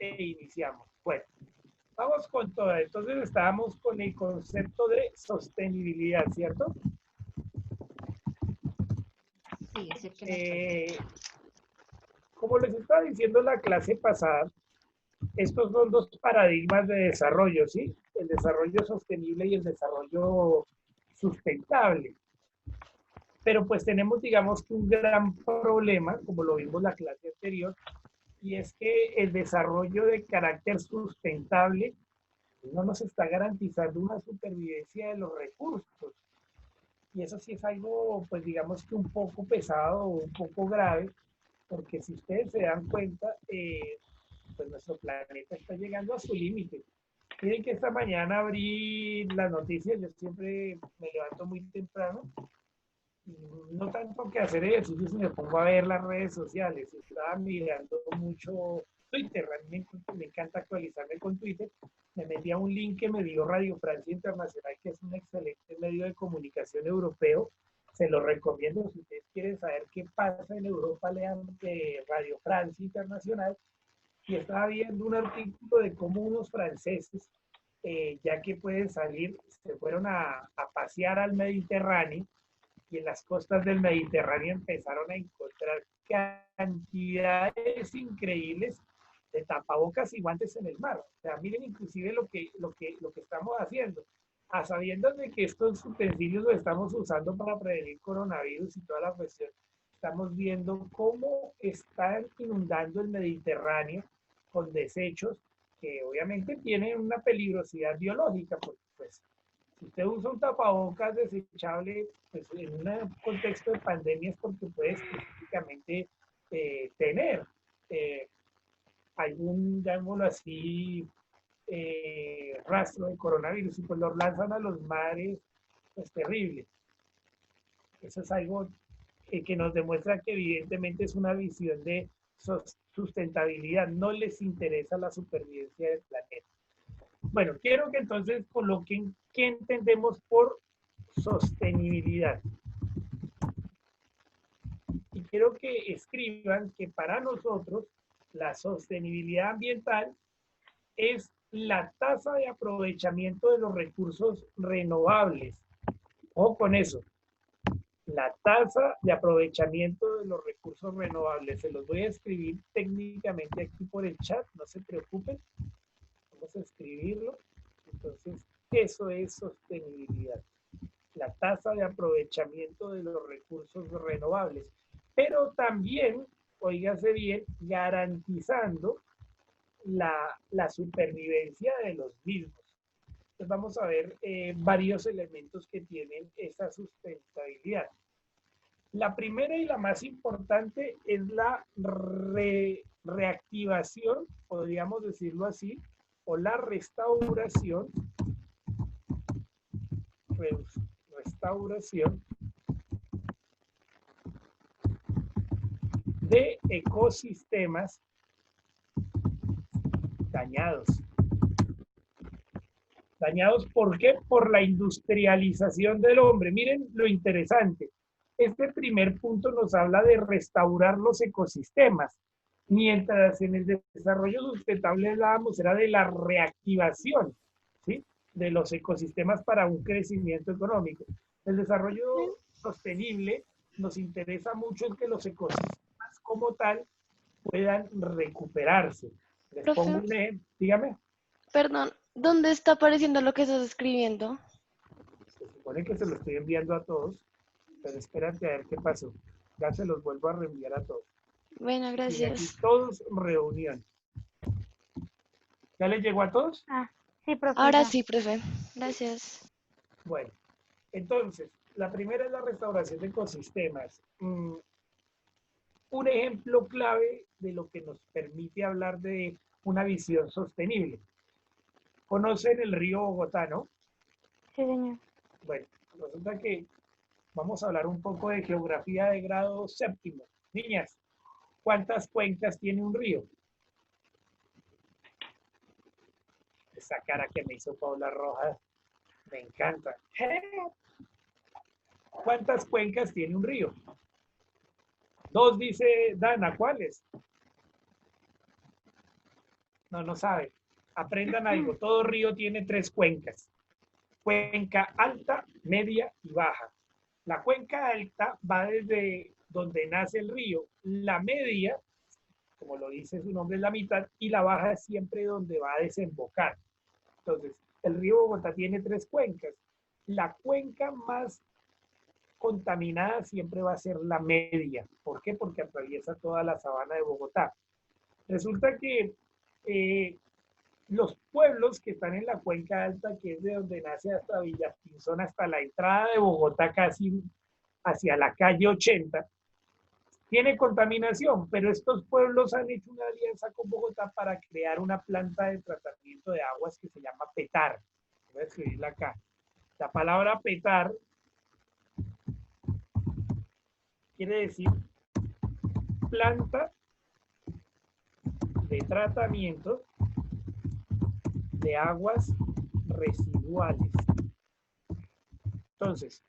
e iniciamos. Bueno, vamos con todo. Entonces estábamos con el concepto de sostenibilidad, ¿cierto? Sí, ese que nos falta. Como les estaba diciendo en la clase pasada, estos son dos paradigmas de desarrollo, ¿sí? El desarrollo sostenible y el desarrollo sustentable. Pero pues tenemos, digamos, que un gran problema, como lo vimos en la clase anterior, y es que el desarrollo de carácter sustentable no nos está garantizando una supervivencia de los recursos. Y eso sí es algo, pues digamos que un poco pesado o un poco grave, porque si ustedes se dan cuenta, pues nuestro planeta está llegando a su límite. Miren que esta mañana abrí las noticias, yo siempre me levanto muy temprano, no tanto que hacer ejercicio, sino me pongo a ver las redes sociales. Estaba mirando mucho Twitter, a mí me encanta actualizarme con Twitter. Me metí a un link que me dio Radio Francia Internacional, que es un excelente medio de comunicación europeo. Se lo recomiendo si ustedes quieren saber qué pasa en Europa, lean de Radio Francia Internacional. Y estaba viendo un artículo de cómo unos franceses, ya que pueden salir, se fueron a pasear al Mediterráneo y en las costas del Mediterráneo empezaron a encontrar cantidades increíbles de tapabocas y guantes en el mar. O sea, miren inclusive lo que estamos haciendo. A sabiendas de que estos utensilios los estamos usando para prevenir coronavirus y toda la cuestión, estamos viendo cómo están inundando el Mediterráneo con desechos que obviamente tienen una peligrosidad biológica, porque pues si usted usa un tapabocas desechable, pues en un contexto de pandemia es porque puede específicamente tener eh, algún, llamémoslo así, rastro de coronavirus y pues lo lanzan a los mares, pues terrible. Eso es algo que nos demuestra que evidentemente es una visión de sustentabilidad, no les interesa la supervivencia del planeta. Bueno, quiero que entonces coloquen qué entendemos por sostenibilidad. Y quiero que escriban que para nosotros la sostenibilidad ambiental es la tasa de aprovechamiento de los recursos renovables. O con eso, la tasa de aprovechamiento de los recursos renovables. Se los voy a escribir técnicamente aquí por el chat, no se preocupen. Vamos a escribirlo. Entonces, eso es sostenibilidad. La tasa de aprovechamiento de los recursos renovables. Pero también, oígase bien, garantizando la supervivencia de los mismos. Entonces vamos a ver varios elementos que tienen esa sustentabilidad. La primera y la más importante es la reactivación, podríamos decirlo así, o la restauración, restauración de ecosistemas dañados. ¿Dañados por qué? Por la industrialización del hombre. Miren lo interesante. Este primer punto nos habla de restaurar los ecosistemas, mientras en el desarrollo sustentable hablábamos era de la reactivación, ¿sí?, de los ecosistemas para un crecimiento económico. El desarrollo sostenible nos interesa mucho en que los ecosistemas como tal puedan recuperarse. Les pongo Profe, un ejemplo, dígame. perdón, ¿dónde está apareciendo lo que estás escribiendo? Se supone que se lo estoy enviando a todos, pero espérate a ver qué pasó. Ya se los vuelvo a reenviar a todos. Bueno, Y aquí gracias. todos reunión. ¿Ya les llegó a todos? Ah, sí, profe, Ahora ya. sí, profe. Gracias. Bueno, entonces, la primera es la restauración de ecosistemas. Un ejemplo clave de lo que nos permite hablar de una visión sostenible. ¿Conocen el río Bogotá, no? Sí, señor. Bueno, resulta que vamos a hablar un poco de geografía de grado séptimo. Niñas, ¿cuántas cuencas tiene un río? Esa cara que me hizo Paula Rojas, me encanta. ¿Cuántas cuencas tiene un río? Dos, dice Dana, ¿cuáles? No, no saben. Aprendan algo. Todo río tiene tres cuencas. Cuenca alta, media y baja. La cuenca alta va desde donde nace el río. La media, como lo dice su nombre, es la mitad. Y la baja es siempre donde va a desembocar. Entonces, el río Bogotá tiene tres cuencas. La cuenca más contaminada siempre va a ser la media. ¿Por qué? Porque atraviesa toda la sabana de Bogotá. Resulta que los pueblos que están en la cuenca alta, que es de donde nace hasta Villapinzón, hasta la entrada de Bogotá, casi hacia la calle 80, tiene contaminación, pero estos pueblos han hecho una alianza con Bogotá para crear una planta de tratamiento de aguas que se llama PETAR. Voy a escribirla acá. La palabra PETAR quiere decir planta de tratamiento de aguas residuales. Entonces,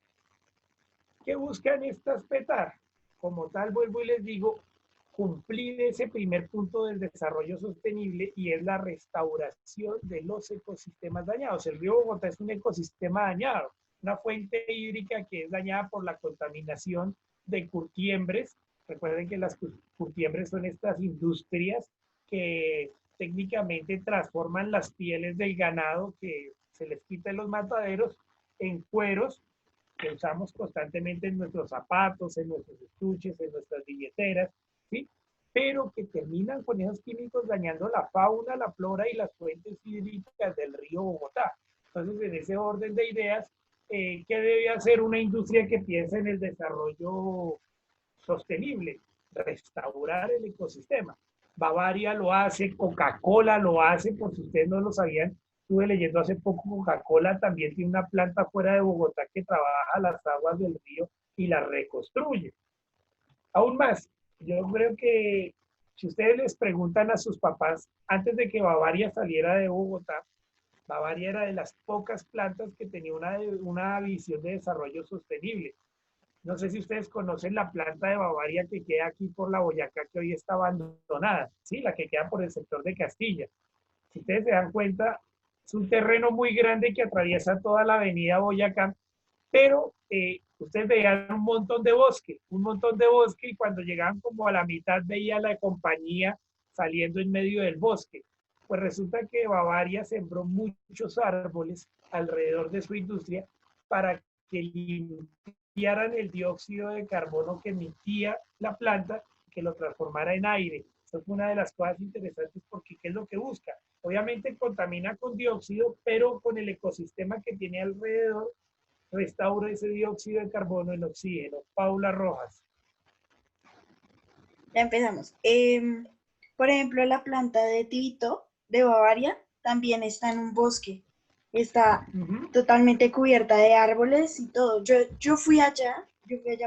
¿qué buscan estas PETAR? Como tal, vuelvo y les digo, cumplir ese primer punto del desarrollo sostenible y es la restauración de los ecosistemas dañados. El río Bogotá es un ecosistema dañado, una fuente hídrica que es dañada por la contaminación de curtiembres. Recuerden que las curtiembres son estas industrias que técnicamente transforman las pieles del ganado que se les quita en los mataderos en cueros que usamos constantemente en nuestros zapatos, en nuestros estuches, en nuestras billeteras, ¿sí? Pero que terminan con esos químicos dañando la fauna, la flora y las fuentes hídricas del río Bogotá. Entonces, en ese orden de ideas, ¿qué debe hacer una industria que piensa en el desarrollo sostenible? Restaurar el ecosistema. Bavaria lo hace, Coca-Cola lo hace, por si ustedes no lo sabían. Estuve leyendo hace poco, Coca-Cola también tiene una planta fuera de Bogotá que trabaja las aguas del río y las reconstruye. Aún más, yo creo que si ustedes les preguntan a sus papás, antes de que Bavaria saliera de Bogotá, Bavaria era de las pocas plantas que tenía una visión de desarrollo sostenible. No sé si ustedes conocen la planta de Bavaria que queda aquí por la Boyacá, que hoy está abandonada, ¿sí? La que queda por el sector de Castilla. Si ustedes se dan cuenta, es un terreno muy grande que atraviesa toda la avenida Boyacá, pero ustedes veían un montón de bosque, y cuando llegaban como a la mitad veía la compañía saliendo en medio del bosque. Pues resulta que Bavaria sembró muchos árboles alrededor de su industria para que limpiaran el dióxido de carbono que emitía la planta, que lo transformara en aire. Eso fue una de las cosas interesantes porque ¿qué es lo que busca? Obviamente contamina con dióxido, pero con el ecosistema que tiene alrededor restaura ese dióxido de carbono en oxígeno. Paula Rojas. Ya empezamos. Por ejemplo, la planta de Tibito de Bavaria también está en un bosque. Está totalmente cubierta de árboles y todo. Yo fui allá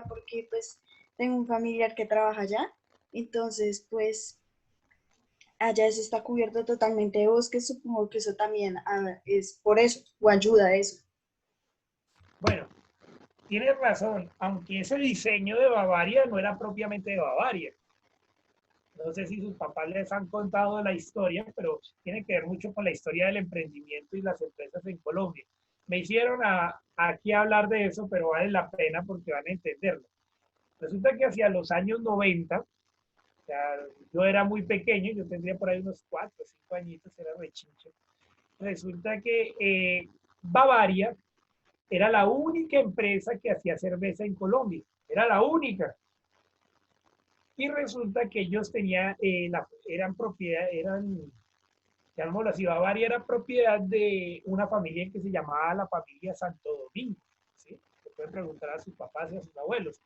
porque pues tengo un familiar que trabaja allá. Entonces, pues allá se está cubierto totalmente de bosques. Supongo que eso también es por eso, o ayuda a eso. Bueno, tienes razón, aunque ese diseño de Bavaria no era propiamente de Bavaria. No sé si sus papás les han contado la historia, pero tiene que ver mucho con la historia del emprendimiento y las empresas en Colombia. Me hicieron aquí hablar de eso, pero vale la pena porque van a entenderlo. Resulta que hacia los años 90, o sea, yo era muy pequeño, yo tendría por ahí unos 4 o 5 añitos, era rechincho. Resulta que Bavaria era la única empresa que hacía cerveza en Colombia, era la única. Y resulta que ellos tenían, llamémoslo así, Bavaria era propiedad de una familia que se llamaba la familia Santo Domingo, ¿sí? Se pueden preguntar a sus papás y a sus abuelos.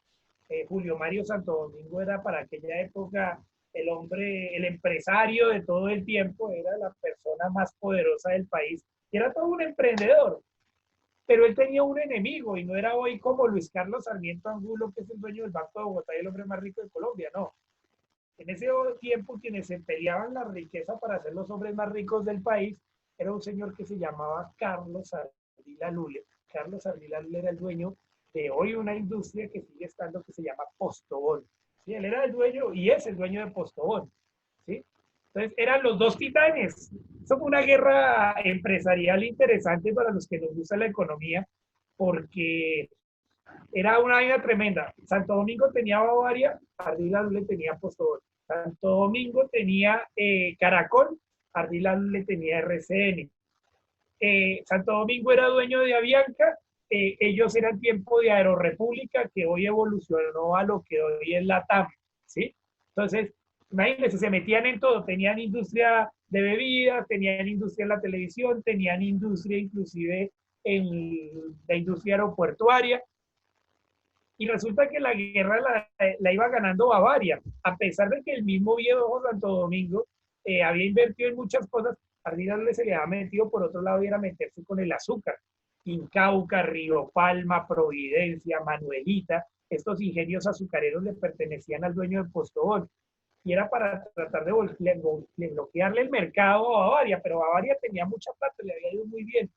Julio Mario Santo Domingo era para aquella época el hombre, el empresario de todo el tiempo, era la persona más poderosa del país, y era todo un emprendedor. Pero él tenía un enemigo y no era hoy como Luis Carlos Sarmiento Angulo, que es el dueño del Banco de Bogotá y el hombre más rico de Colombia, no. En ese tiempo quienes se peleaban la riqueza para ser los hombres más ricos del país era un señor que se llamaba Carlos Ardila Lule. Carlos Ardila Lule era el dueño de hoy una industria que sigue estando que se llama Postobón. ¿Sí? Él era el dueño y es el dueño de Postobón. ¿Sí? Entonces eran los dos titanes. Eso fue una guerra empresarial interesante para los que nos gusta la economía, porque era una vaina tremenda. Santo Domingo tenía Bavaria, Ardila le tenía Postobón. Santo Domingo tenía Caracol, Ardila le tenía RCN. Santo Domingo era dueño de Avianca, ellos eran tiempo de Aerorepública, que hoy evolucionó a lo que hoy es la TAM, ¿sí? Entonces, imagínense, se metían en todo, tenían industria de bebidas, tenían industria en la televisión, tenían industria inclusive en la industria aeroportuaria, y resulta que la guerra la iba ganando Bavaria, a pesar de que el mismo viejo Santo Domingo había invertido en muchas cosas. Ardila se le había metido por otro lado y era meterse con el azúcar. Incauca, Río Palma, Providencia, Manuelita, estos ingenios azucareros le pertenecían al dueño de Postobón y era para tratar de bloquearle el mercado a Bavaria, pero Bavaria tenía mucha plata, le había ido muy bien.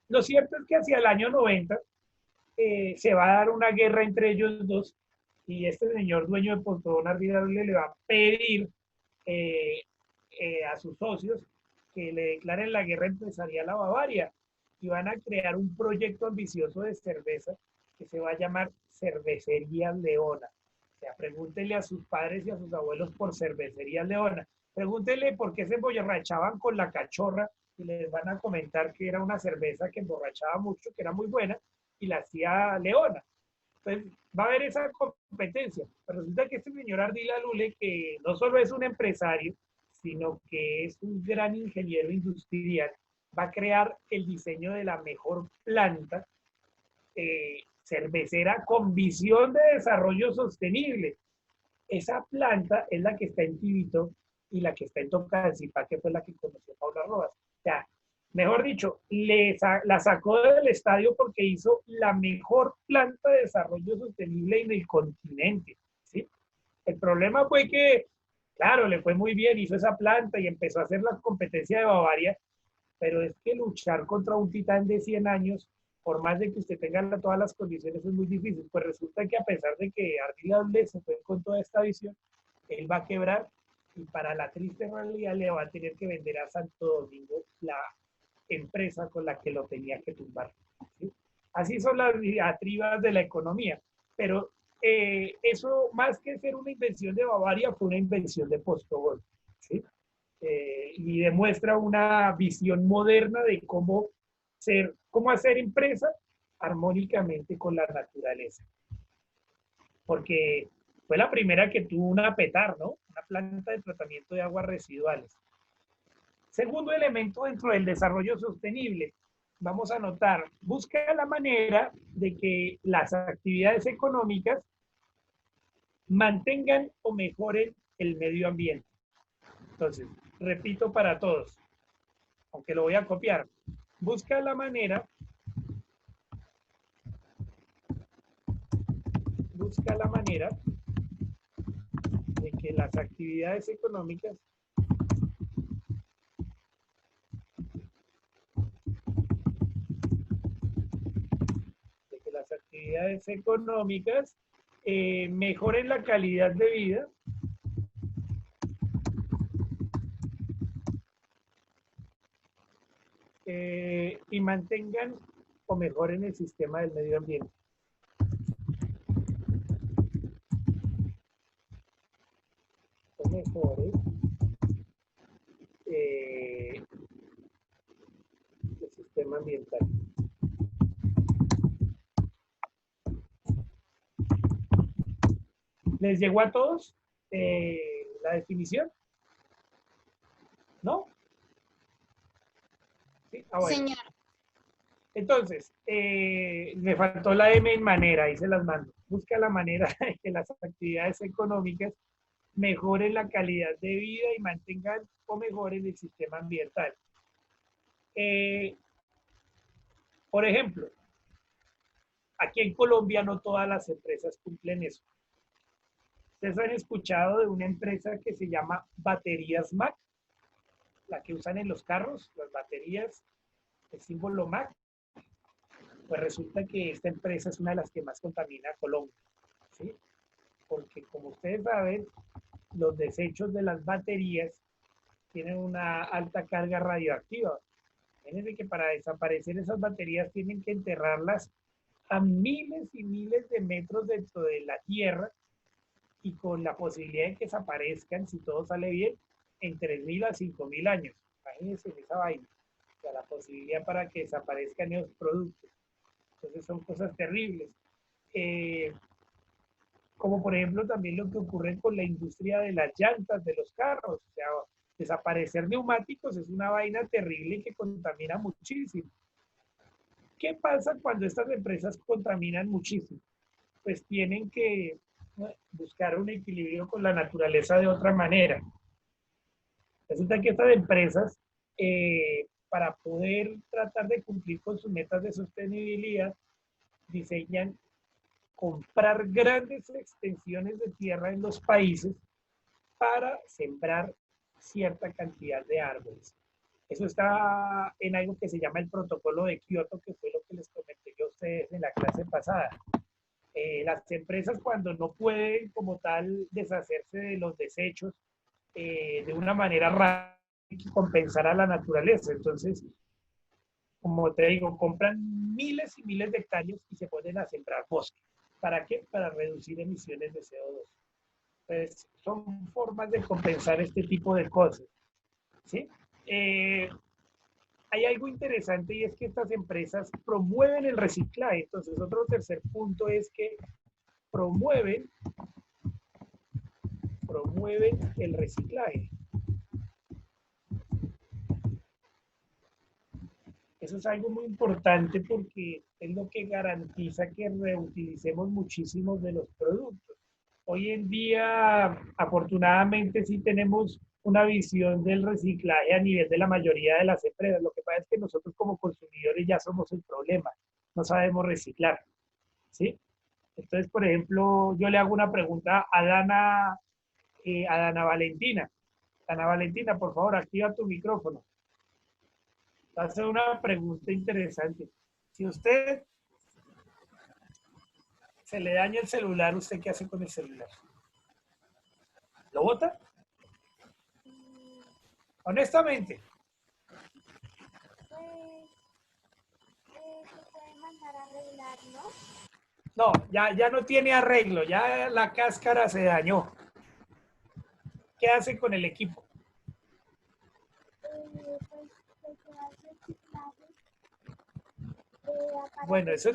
Lo cierto es que hacia el año 90 se va a dar una guerra entre ellos dos y este señor dueño de Postobón, Ardila, le va a pedir a sus socios que le declaren la guerra empresarial a Bavaria y van a crear un proyecto ambicioso de cerveza que se va a llamar Cervecería Leona. O sea, pregúntenle a sus padres y a sus abuelos por Cervecería Leona. Pregúntenle por qué se emborrachaban con la cachorra y les van a comentar que era una cerveza que emborrachaba mucho, que era muy buena y la hacía Leona. Entonces, va a haber esa competencia. Pero resulta que este señor Ardila Lule, que no solo es un empresario, sino que es un gran ingeniero industrial, va a crear el diseño de la mejor planta cervecera con visión de desarrollo sostenible. Esa planta es la que está en Tibito y la que está en Tocancipá, que fue la que conoció Paula Rojas. O sea, mejor dicho, la sacó del estadio porque hizo la mejor planta de desarrollo sostenible en el continente, ¿sí? El problema fue que, claro, le fue muy bien, hizo esa planta y empezó a hacer la competencia de Bavaria, pero es que luchar contra un titán de 100 años, por más de que usted tenga todas las condiciones, es muy difícil. Pues resulta que a pesar de que Ardila se fue con toda esta visión, él va a quebrar y para la triste realidad le va a tener que vender a Santo Domingo la empresa con la que lo tenía que tumbar, ¿sí? Así son las diatribas de la economía, pero eso más que ser una invención de Bavaria fue una invención de Postobón, ¿sí? Y demuestra una visión moderna de cómo hacer empresa armónicamente con la naturaleza. Porque fue la primera que tuvo una PETAR, ¿no? Una planta de tratamiento de aguas residuales. Segundo elemento dentro del desarrollo sostenible, vamos a notar, busca la manera de que las actividades económicas mantengan o mejoren el medio ambiente. Entonces, repito para todos, aunque lo voy a copiar, busca la manera de que las actividades económicas mejoren la calidad de vida y mantengan o mejoren el sistema del medio ambiente. O mejores el sistema ambiental. ¿Les llegó a todos la definición? ¿No? ¿Sí? Ah, bueno. Señor. Entonces, me faltó la M en manera, ahí se las mando. Busca la manera de que las actividades económicas mejoren la calidad de vida y mantengan o mejoren el sistema ambiental. Por ejemplo, aquí en Colombia no todas las empresas cumplen eso. Ustedes han escuchado de una empresa que se llama Baterías MAC, la que usan en los carros, las baterías, el símbolo MAC. Pues resulta que esta empresa es una de las que más contamina a Colombia, ¿sí? Porque como ustedes saben, los desechos de las baterías tienen una alta carga radioactiva. Fíjense que para desaparecer esas baterías tienen que enterrarlas a miles y miles de metros dentro de la tierra y con la posibilidad de que desaparezcan, si todo sale bien, en 3.000 a 5.000 años. Imagínense esa vaina. O sea, la posibilidad para que desaparezcan esos productos. Entonces son cosas terribles. Como por ejemplo también lo que ocurre con la industria de las llantas de los carros. O sea, desaparecer neumáticos es una vaina terrible que contamina muchísimo. ¿Qué pasa cuando estas empresas contaminan muchísimo? Pues tienen que buscar un equilibrio con la naturaleza de otra manera. Resulta que estas empresas, para poder tratar de cumplir con sus metas de sostenibilidad, diseñan comprar grandes extensiones de tierra en los países para sembrar cierta cantidad de árboles. Eso está en algo que se llama el protocolo de Kioto, que fue lo que les comenté yo a ustedes en la clase pasada. Las empresas cuando no pueden como tal deshacerse de los desechos de una manera rápida, hay que compensar a la naturaleza. Entonces, como te digo, compran miles y miles de hectáreas y se ponen a sembrar bosque. ¿Para qué? Para reducir emisiones de CO2. Pues son formas de compensar este tipo de cosas. ¿Sí? Hay algo interesante y es que estas empresas promueven el reciclaje. Entonces, otro tercer punto es que promueven el reciclaje. Eso es algo muy importante porque es lo que garantiza que reutilicemos muchísimos de los productos. Hoy en día, afortunadamente, sí tenemos una visión del reciclaje a nivel de la mayoría de las empresas. Lo que pasa es que nosotros como consumidores ya somos el problema. No sabemos reciclar, ¿sí? Entonces, por ejemplo, yo le hago una pregunta a Dana Valentina. Dana Valentina, por favor, activa tu micrófono. Hace una pregunta interesante. Si usted se le daña el celular, ¿usted qué hace con el celular? ¿Lo bota? Honestamente. Se puede mandar a arreglar, ¿no? No, ya no tiene arreglo, ya la cáscara se dañó. ¿Qué hace con el equipo? Pues se hace reciclaje. Bueno, eso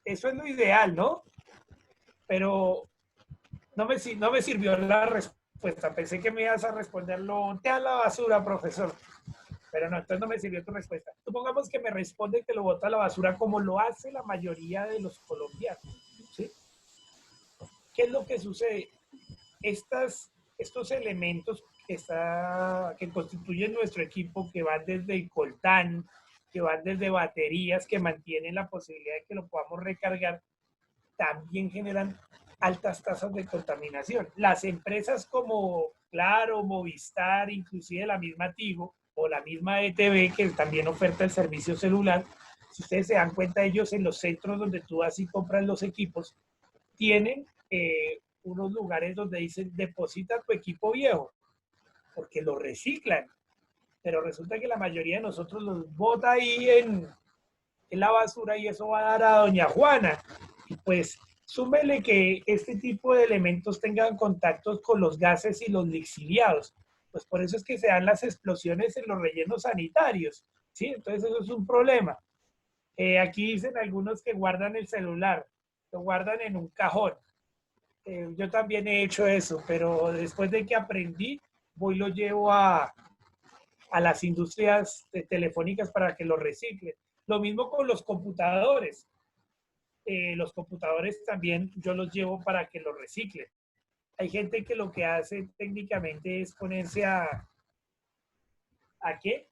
es lo ideal, ¿no? Pero no me sirvió la respuesta. Pensé que me ibas a responderlo, te a la basura, profesor. Pero no, entonces no me sirvió tu respuesta. Supongamos que me responde que lo bota a la basura como lo hace la mayoría de los colombianos. ¿Sí? ¿Qué es lo que sucede? Estos elementos que constituyen nuestro equipo, que van desde el coltán, que van desde baterías, que mantienen la posibilidad de que lo podamos recargar, también generan altas tasas de contaminación. Las empresas como Claro, Movistar, inclusive la misma Tigo o la misma ETV, que también oferta el servicio celular, si ustedes se dan cuenta, ellos en los centros donde tú vas y compras los equipos, tienen unos lugares donde dicen deposita tu equipo viejo, porque lo reciclan. Pero resulta que la mayoría de nosotros los bota ahí en la basura y eso va a dar a doña Juana. Y pues súmele que este tipo de elementos tengan contactos con los gases y los lixiviados. Pues por eso es que se dan las explosiones en los rellenos sanitarios. ¿Sí? Entonces eso es un problema. Aquí dicen algunos que guardan el celular, lo guardan en un cajón. Yo también he hecho eso, pero después de que aprendí, voy y lo llevo a las industrias telefónicas para que lo reciclen. Lo mismo con los computadores. Los computadores también yo los llevo para que los reciclen. Hay gente que lo que hace técnicamente es ponerse ¿a qué?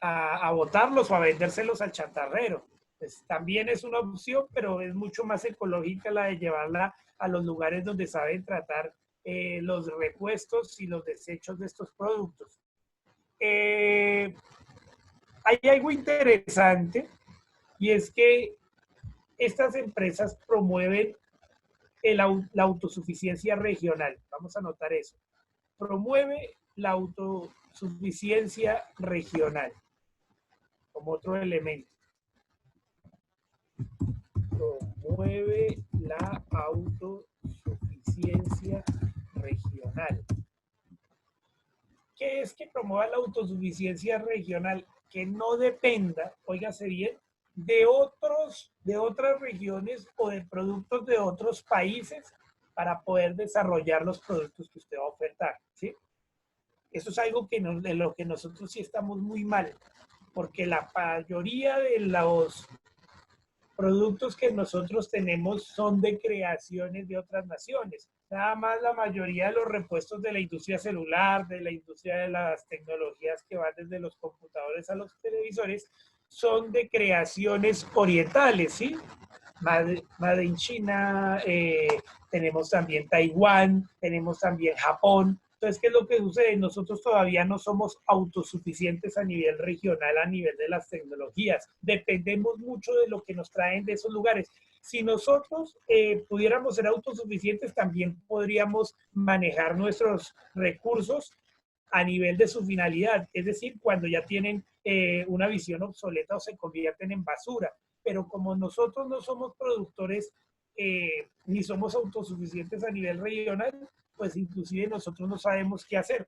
A botarlos o a vendérselos al chatarrero. Pues también es una opción, pero es mucho más ecológica la de llevarla a los lugares donde saben tratar los repuestos y los desechos de estos productos. Hay algo interesante y es que estas empresas promueven la autosuficiencia regional. Vamos a anotar eso. Promueve la autosuficiencia regional como otro elemento. Promueve la autosuficiencia regional. ¿Qué es que promueva la autosuficiencia regional? Que no dependa, óigase bien, de otras regiones o de productos de otros países para poder desarrollar los productos que usted va a ofertar, ¿sí? Eso es algo de lo que nosotros sí estamos muy mal, porque la mayoría de los productos que nosotros tenemos son de creaciones de otras naciones. Nada más la mayoría de los repuestos de la industria celular, de la industria de las tecnologías que van desde los computadores a los televisores, son de creaciones orientales, ¿sí? Made in China, tenemos también Taiwán, tenemos también Japón. Entonces, ¿qué es lo que sucede? Nosotros todavía no somos autosuficientes a nivel regional, a nivel de las tecnologías. Dependemos mucho de lo que nos traen de esos lugares. Si nosotros pudiéramos ser autosuficientes, también podríamos manejar nuestros recursos a nivel de su finalidad. Es decir, cuando ya tienen una visión obsoleta o se convierten en basura. Pero como nosotros no somos productores ni somos autosuficientes a nivel regional, pues inclusive nosotros no sabemos qué hacer.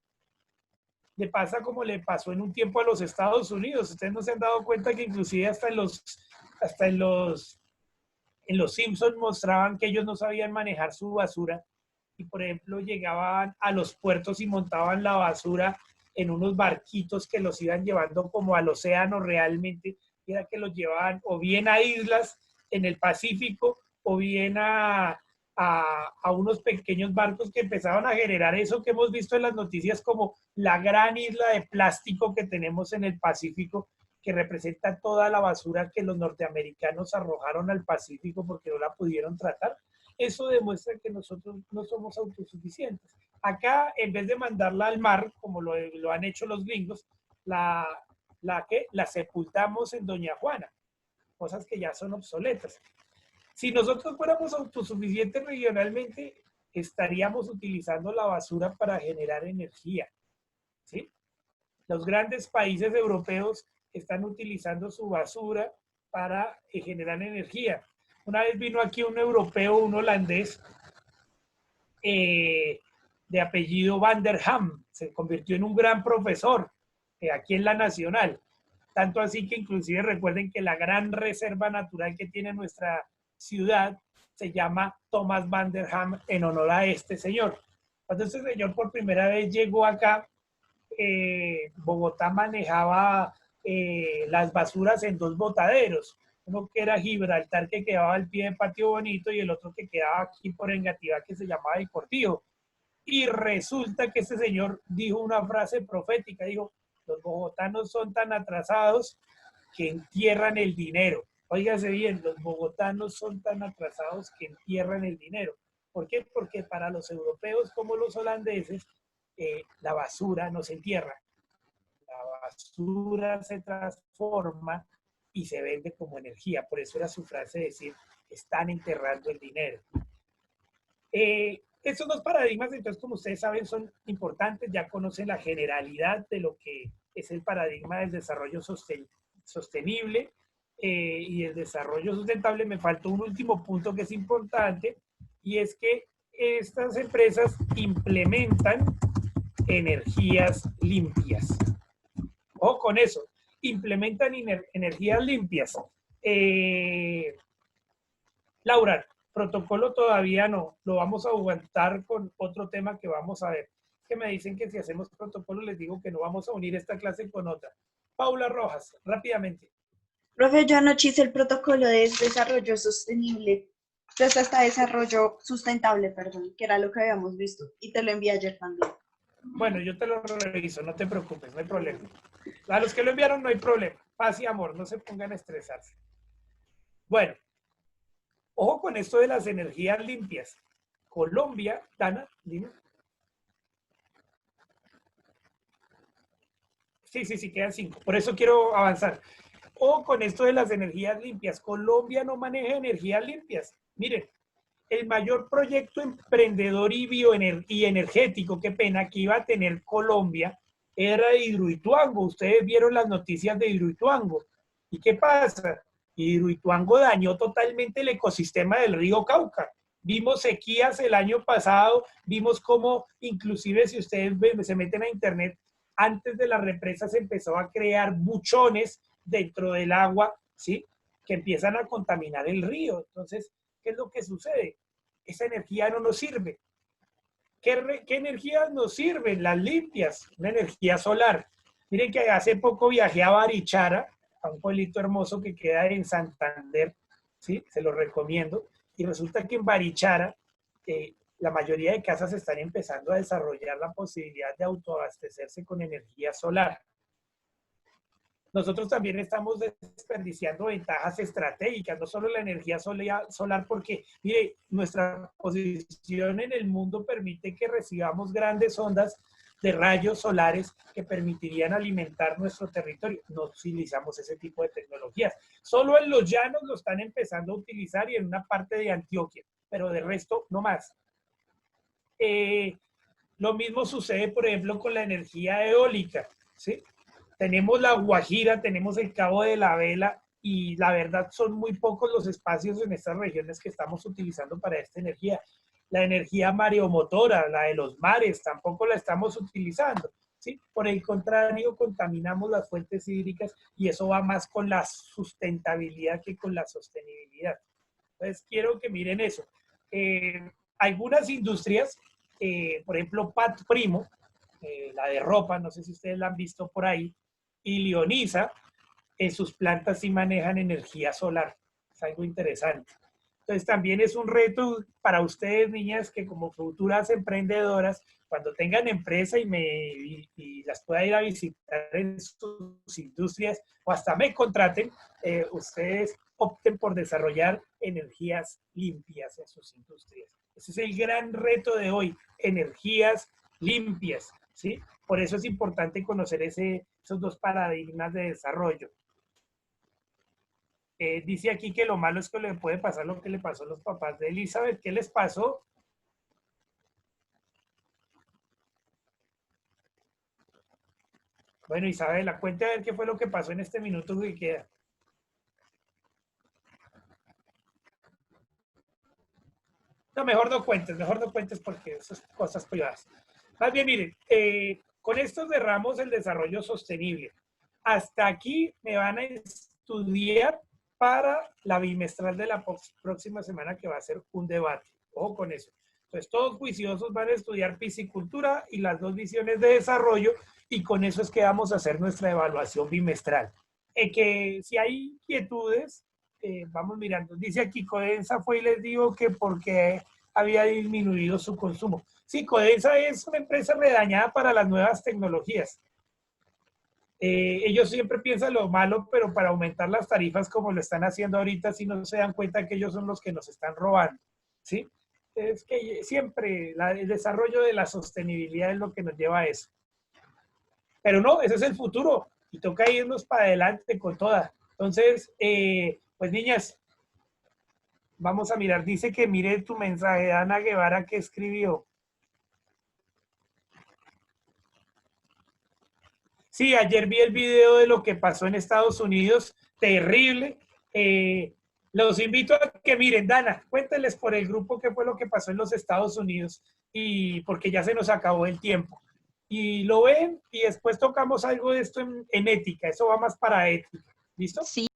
Le pasa como le pasó en un tiempo a los Estados Unidos. Ustedes no se han dado cuenta que inclusive hasta en los Simpsons mostraban que ellos no sabían manejar su basura y, por ejemplo, llegaban a los puertos y montaban la basura en unos barquitos que los iban llevando como al océano realmente, y era que los llevaban o bien a islas en el Pacífico o bien a unos pequeños barcos que empezaban a generar eso que hemos visto en las noticias como la gran isla de plástico que tenemos en el Pacífico, que representa toda la basura que los norteamericanos arrojaron al Pacífico porque no la pudieron tratar. Eso demuestra que nosotros no somos autosuficientes. Acá, en vez de mandarla al mar, como lo han hecho los gringos, la sepultamos en Doña Juana, cosas que ya son obsoletas. Si nosotros fuéramos autosuficientes regionalmente, estaríamos utilizando la basura para generar energía, ¿sí? Los grandes países europeos están utilizando su basura para generar energía. Una vez vino aquí un europeo, un holandés, de apellido Van der Ham, se convirtió en un gran profesor aquí en la Nacional. Tanto así que inclusive recuerden que la gran reserva natural que tiene nuestra ciudad se llama Thomas Van der Ham en honor a este señor. Cuando este señor por primera vez llegó acá, Bogotá manejaba las basuras en dos botaderos. Uno que era Gibraltar, que quedaba al pie de Patio Bonito, y el otro que quedaba aquí por Engativá, que se llamaba El Cortijo. Y resulta que este señor dijo una frase profética, dijo: los bogotanos son tan atrasados que entierran el dinero. Óigase bien, los bogotanos son tan atrasados que entierran el dinero. ¿Por qué? Porque para los europeos como los holandeses, la basura no se entierra. La basura se transforma y se vende como energía. Por eso era su frase de decir: están enterrando el dinero. Estos dos paradigmas, entonces, como ustedes saben, son importantes. Ya conocen la generalidad de lo que es el paradigma del desarrollo sostenible y el desarrollo sustentable. Me faltó un último punto que es importante, y es que estas empresas implementan energías limpias. Ojo con eso, implementan energías limpias. Laura, protocolo todavía no, lo vamos a aguantar con otro tema que vamos a ver. Que me dicen que si hacemos protocolo les digo que no vamos a unir esta clase con otra. Paula Rojas, rápidamente. Profe, yo anoche hice el protocolo de desarrollo sostenible, entonces hasta desarrollo sustentable, perdón, que era lo que habíamos visto, y te lo envié ayer también. Bueno, yo te lo reviso, no te preocupes, no hay problema. A los que lo enviaron no hay problema. Paz y amor, no se pongan a estresarse. Bueno, ojo con esto de las energías limpias. Colombia, Dana, dime. Sí, quedan 5. Por eso quiero avanzar. Ojo con esto de las energías limpias. Colombia no maneja energías limpias. Miren, el mayor proyecto emprendedor y energético, qué pena, que iba a tener Colombia era Hidroituango. Ustedes vieron las noticias de Hidroituango. ¿Y qué pasa? Hidroituango dañó totalmente el ecosistema del río Cauca. Vimos sequías el año pasado, vimos cómo inclusive si ustedes se meten a internet, antes de la represa se empezó a crear buchones dentro del agua, ¿sí? Que empiezan a contaminar el río. Entonces, ¿qué es lo que sucede? Esa energía no nos sirve. ¿Qué energías nos sirven? Las limpias, una energía solar. Miren que hace poco viajé a Barichara, a un pueblito hermoso que queda en Santander, ¿sí? Se lo recomiendo. Y resulta que en Barichara, la mayoría de casas están empezando a desarrollar la posibilidad de autoabastecerse con energía solar. Nosotros también estamos desperdiciando ventajas estratégicas, no solo la energía solar, porque, mire, nuestra posición en el mundo permite que recibamos grandes ondas de rayos solares que permitirían alimentar nuestro territorio. No utilizamos ese tipo de tecnologías. Solo en los llanos lo están empezando a utilizar y en una parte de Antioquia, pero de resto no más. Lo mismo sucede, por ejemplo, con la energía eólica, ¿sí? Tenemos la Guajira, tenemos el Cabo de la Vela y la verdad son muy pocos los espacios en estas regiones que estamos utilizando para esta energía. La energía mareomotora, la de los mares, tampoco la estamos utilizando, ¿sí? Por el contrario, contaminamos las fuentes hídricas y eso va más con la sustentabilidad que con la sostenibilidad. Entonces, quiero que miren eso. Algunas industrias, por ejemplo, Pat Primo, la de ropa, no sé si ustedes la han visto por ahí, y Leonisa, en sus plantas sí manejan energía solar. Es algo interesante. Entonces también es un reto para ustedes, niñas, que como futuras emprendedoras, cuando tengan empresa y las pueda ir a visitar en sus industrias o hasta me contraten, ustedes opten por desarrollar energías limpias en sus industrias. Ese es el gran reto de hoy, energías limpias, ¿sí? Por eso es importante conocer esos dos paradigmas de desarrollo. Dice aquí que lo malo es que le puede pasar lo que le pasó a los papás de Elizabeth. ¿Qué les pasó? Bueno, Isabela, cuente a ver qué fue lo que pasó en este minuto que queda. No, mejor no cuentes porque esas cosas privadas. Más bien, miren, con esto cerramos el desarrollo sostenible. Hasta aquí me van a estudiar para la bimestral de la próxima semana, que va a ser un debate. Ojo con eso. Entonces, todos juiciosos van a estudiar piscicultura y las dos visiones de desarrollo, y con eso es que vamos a hacer nuestra evaluación bimestral. Que si hay inquietudes, vamos mirando. Dice aquí, Codensa fue y les digo que porque había disminuido su consumo. Sí, Codensa es una empresa redañada para las nuevas tecnologías. Ellos siempre piensan lo malo, pero para aumentar las tarifas como lo están haciendo ahorita, si no se dan cuenta que ellos son los que nos están robando, ¿sí? Es que siempre el desarrollo de la sostenibilidad es lo que nos lleva a eso. Pero no, ese es el futuro y toca irnos para adelante con toda. Entonces, pues niñas, vamos a mirar. Dice que mire tu mensaje, Ana Guevara, que escribió. Sí, ayer vi el video de lo que pasó en Estados Unidos, terrible. Los invito a que miren, Dana, cuéntenles por el grupo qué fue lo que pasó en los Estados Unidos, y porque ya se nos acabó el tiempo. Y lo ven y después tocamos algo de esto en ética, eso va más para ética. ¿Listo? Sí.